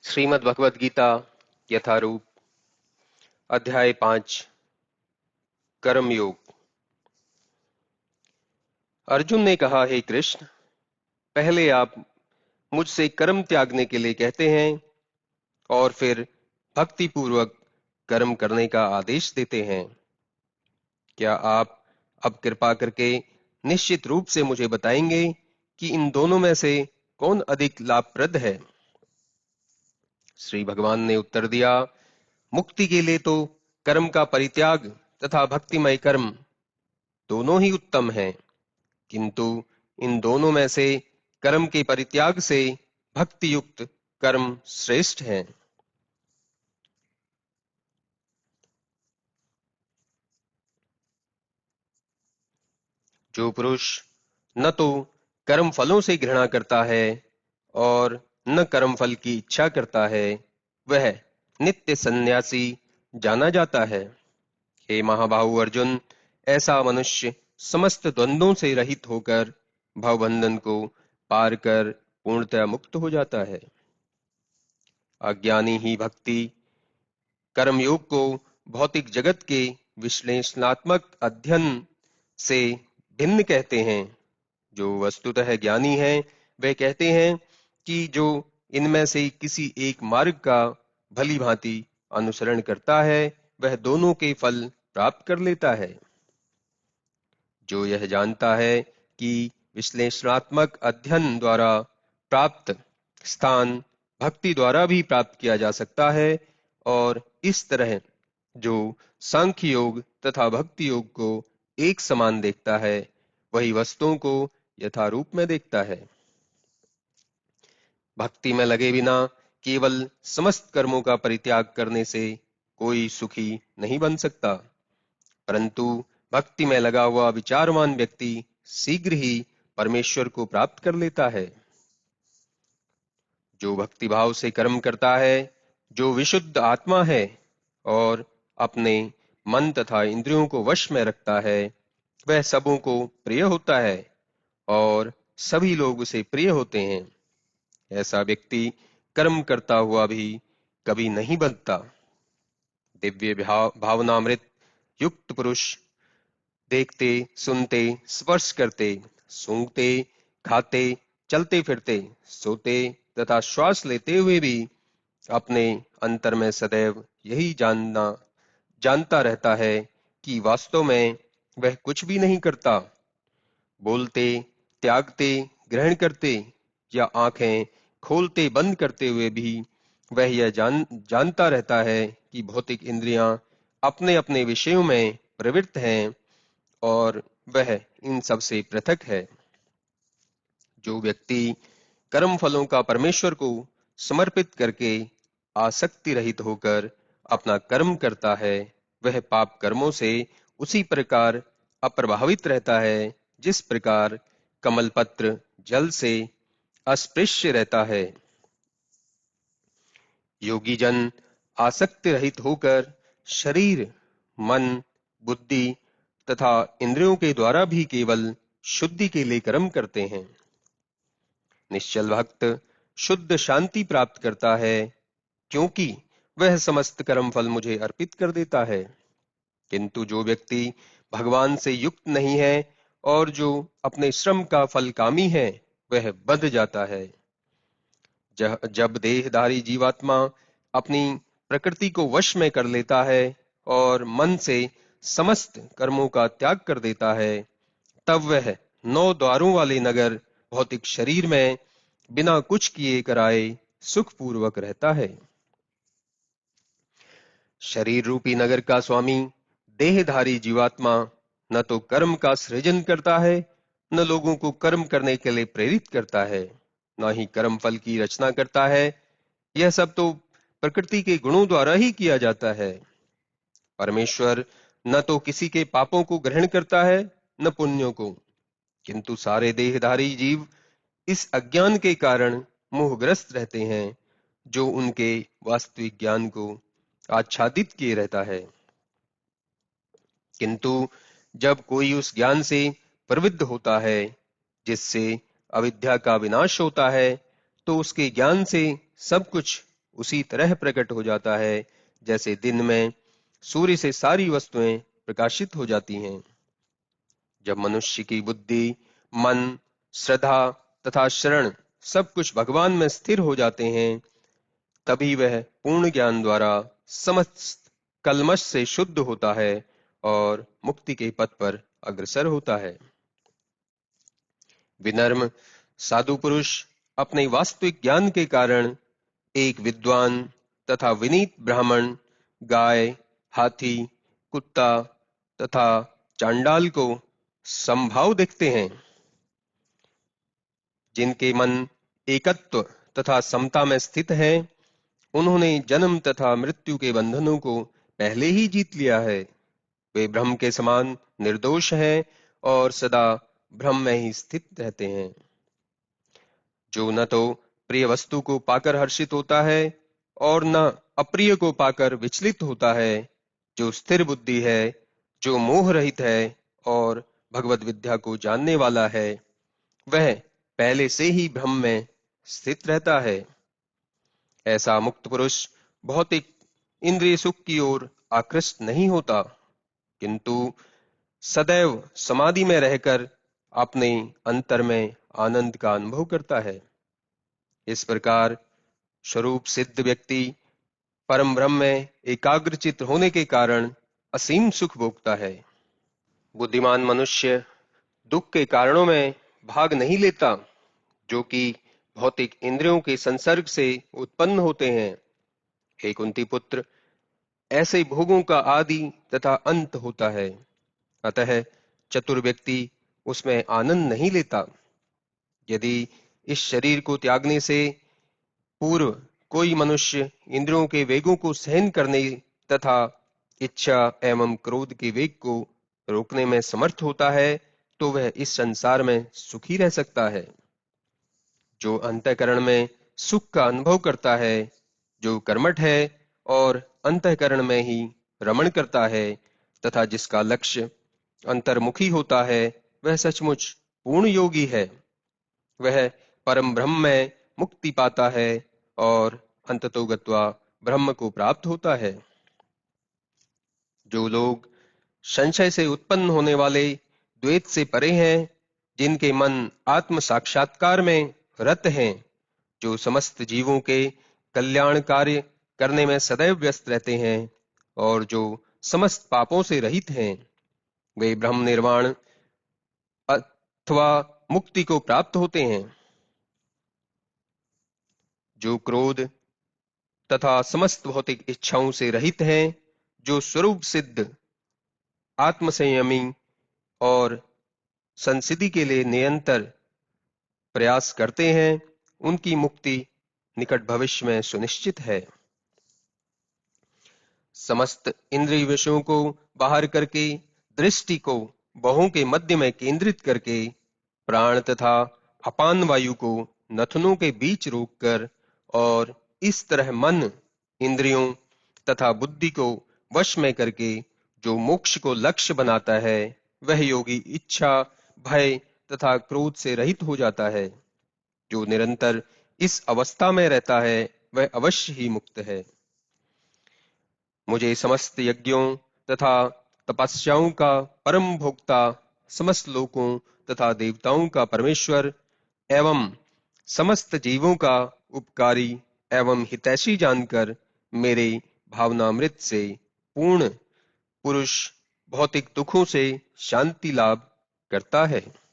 श्रीमद् भगवद गीता यथारूप अध्याय 5 कर्म योग। अर्जुन ने कहा, हे कृष्ण, पहले आप मुझसे कर्म त्यागने के लिए कहते हैं और फिर भक्ति पूर्वक कर्म करने का आदेश देते हैं। क्या आप अब कृपा करके निश्चित रूप से मुझे बताएंगे कि इन दोनों में से कौन अधिक लाभप्रद है? श्री भगवान ने उत्तर दिया, मुक्ति के लिए तो कर्म का परित्याग तथा भक्तिमय कर्म दोनों ही उत्तम हैं, किंतु इन दोनों में से कर्म के परित्याग से भक्ति युक्त कर्म श्रेष्ठ है। जो पुरुष न तो कर्म फलों से घृणा करता है और न कर्म फल की इच्छा करता है, वह नित्य सन्यासी जाना जाता है। हे महाबाहु अर्जुन, ऐसा मनुष्य समस्त द्वंद्वों से रहित होकर भवबंधन को पार कर पूर्णतः मुक्त हो जाता है। अज्ञानी ही भक्ति कर्म योग को भौतिक जगत के विश्लेषणात्मक अध्ययन से भिन्न कहते हैं। जो वस्तुतः ज्ञानी हैं, वे कहते हैं कि जो इनमें से किसी एक मार्ग का भली भांति अनुसरण करता है, वह दोनों के फल प्राप्त कर लेता है। जो यह जानता है कि विश्लेषणात्मक अध्ययन द्वारा प्राप्त स्थान भक्ति द्वारा भी प्राप्त किया जा सकता है, और इस तरह जो सांख्य योग तथा भक्ति योग को एक समान देखता है, वही वस्तुओं को यथारूप में देखता है। भक्ति में लगे बिना केवल समस्त कर्मों का परित्याग करने से कोई सुखी नहीं बन सकता, परंतु भक्ति में लगा हुआ विचारवान व्यक्ति शीघ्र ही परमेश्वर को प्राप्त कर लेता है। जो भक्ति भाव से कर्म करता है, जो विशुद्ध आत्मा है और अपने मन तथा इंद्रियों को वश में रखता है, वह सबों को प्रिय होता है और सभी लोग उसे प्रिय होते हैं। ऐसा व्यक्ति कर्म करता हुआ भी कभी नहीं बनता। दिव्य भावनामृत युक्त पुरुष देखते, सुनते, स्पर्श करते, सूंघते, खाते, चलते फिरते, सोते तथा श्वास लेते हुए भी अपने अंतर में सदैव यही जानता रहता है कि वास्तव में वह कुछ भी नहीं करता। बोलते, त्यागते, ग्रहण करते या आंखें खोलते बंद करते हुए भी वह यह जानता रहता है कि भौतिक इंद्रियां अपने अपने विषयों में प्रवृत्त हैं और वह इन सब से पृथक है। जो व्यक्ति कर्म फलों का परमेश्वर को समर्पित करके आसक्ति रहित होकर अपना कर्म करता है, वह पाप कर्मों से उसी प्रकार अप्रभावित रहता है जिस प्रकार कमल पत्र जल से अस्पृश्य रहता है। योगी जन आसक्ति रहित होकर शरीर, मन, बुद्धि तथा इंद्रियों के द्वारा भी केवल शुद्धि के लिए कर्म करते हैं। निश्चल भक्त शुद्ध शांति प्राप्त करता है, क्योंकि वह समस्त कर्म फल मुझे अर्पित कर देता है। किंतु जो व्यक्ति भगवान से युक्त नहीं है और जो अपने श्रम का फल कामी है, वह बंध जाता है। जब देहधारी जीवात्मा अपनी प्रकृति को वश में कर लेता है और मन से समस्त कर्मों का त्याग कर देता है, तब वह 9 द्वारों वाले नगर भौतिक शरीर में बिना कुछ किए कराए सुखपूर्वक रहता है। शरीर रूपी नगर का स्वामी देहधारी जीवात्मा न तो कर्म का सृजन करता है, न लोगों को कर्म करने के लिए प्रेरित करता है, न ही कर्म फल की रचना करता है। यह सब तो प्रकृति के गुणों द्वारा ही किया जाता है। परमेश्वर न तो किसी के पापों को ग्रहण करता है, न पुण्यों को, किंतु सारे देहधारी जीव इस अज्ञान के कारण मोहग्रस्त रहते हैं, जो उनके वास्तविक ज्ञान को आच्छादित किए रहता है। किंतु जब कोई उस ज्ञान से प्रवृत्त होता है जिससे अविद्या का विनाश होता है, तो उसके ज्ञान से सब कुछ उसी तरह प्रकट हो जाता है जैसे दिन में सूर्य से सारी वस्तुएं प्रकाशित हो जाती हैं। जब मनुष्य की बुद्धि, मन, श्रद्धा तथा शरण सब कुछ भगवान में स्थिर हो जाते हैं, तभी वह पूर्ण ज्ञान द्वारा समस्त कल्मश से शुद्ध होता है और मुक्ति के पथ पर अग्रसर होता है। विनम्र साधु पुरुष अपने वास्तविक ज्ञान के कारण एक विद्वान तथा विनीत ब्राह्मण, गाय, हाथी, कुत्ता तथा चांडाल को समभाव देखते हैं। जिनके मन एकत्व तथा समता में स्थित है, उन्होंने जन्म तथा मृत्यु के बंधनों को पहले ही जीत लिया है। वे ब्रह्म के समान निर्दोष हैं और सदा ब्रह्म में ही स्थित रहते हैं। जो न तो प्रिय वस्तु को पाकर हर्षित होता है और न अप्रिय को पाकर विचलित होता है, जो स्थिर बुद्धि है, जो मोह रहित है और भगवत विद्या को जानने वाला है, वह पहले से ही ब्रह्म में स्थित रहता है। ऐसा मुक्त पुरुष भौतिक इंद्रिय सुख की ओर आकृष्ट नहीं होता, किंतु सदैव समाधि में रहकर अपने अंतर में आनंद का अनुभव करता है। इस प्रकार स्वरूप सिद्ध व्यक्ति परम ब्रह्म में एकाग्रचित होने के कारण असीम सुख भोगता है। बुद्धिमान मनुष्य दुख के कारणों में भाग नहीं लेता, जो कि भौतिक इंद्रियों के संसर्ग से उत्पन्न होते हैं। हे कुंती पुत्र, ऐसे भोगों का आदि तथा अंत होता है, अतः चतुर व्यक्ति उसमें आनंद नहीं लेता। यदि इस शरीर को त्यागने से पूर्व कोई मनुष्य इंद्रियों के वेगों को सहन करने तथा इच्छा एवं क्रोध के वेग को रोकने में समर्थ होता है, तो वह इस संसार में सुखी रह सकता है। जो अंतःकरण में सुख का अनुभव करता है, जो कर्मठ है और अंतःकरण में ही रमण करता है तथा जिसका लक्ष्य अंतर्मुखी होता है, वह सचमुच पूर्ण योगी है। वह परम ब्रह्म में मुक्ति पाता है और अंततो गत्वा ब्रह्म को प्राप्त होता है। जो लोग संशय से उत्पन्न होने वाले द्वैत से परे हैं, जिनके मन आत्म साक्षात्कार में रत हैं, जो समस्त जीवों के कल्याण कार्य करने में सदैव व्यस्त रहते हैं और जो समस्त पापों से रहित हैं, वे ब्रह्म निर्वाण अथवा मुक्ति को प्राप्त होते हैं। जो क्रोध तथा समस्त भौतिक इच्छाओं से रहित हैं, जो स्वरूप सिद्ध आत्मसंयमी और संसिद्धि के लिए निरंतर प्रयास करते हैं, उनकी मुक्ति निकट भविष्य में सुनिश्चित है। समस्त इंद्रिय विषयों को बाहर करके दृष्टि को बाहों के मध्य में केंद्रित करके प्राण तथा अपान वायु को नथनों के बीच रोककर और इस तरह मन, इंद्रियों तथा बुद्धि को वश में करके जो मोक्ष को लक्ष्य बनाता है, वह योगी इच्छा, भय तथा क्रोध से रहित हो जाता है। जो निरंतर इस अवस्था में रहता है, वह अवश्य ही मुक्त है। मुझे समस्त यज्ञों तथा तपस्याओं का परम भोक्ता, समस्त लोकों तथा देवताओं का परमेश्वर एवं समस्त जीवों का उपकारी एवं हितैषी जानकर मेरे भावनामृत से पूर्ण पुरुष भौतिक दुखों से शांति लाभ करता है।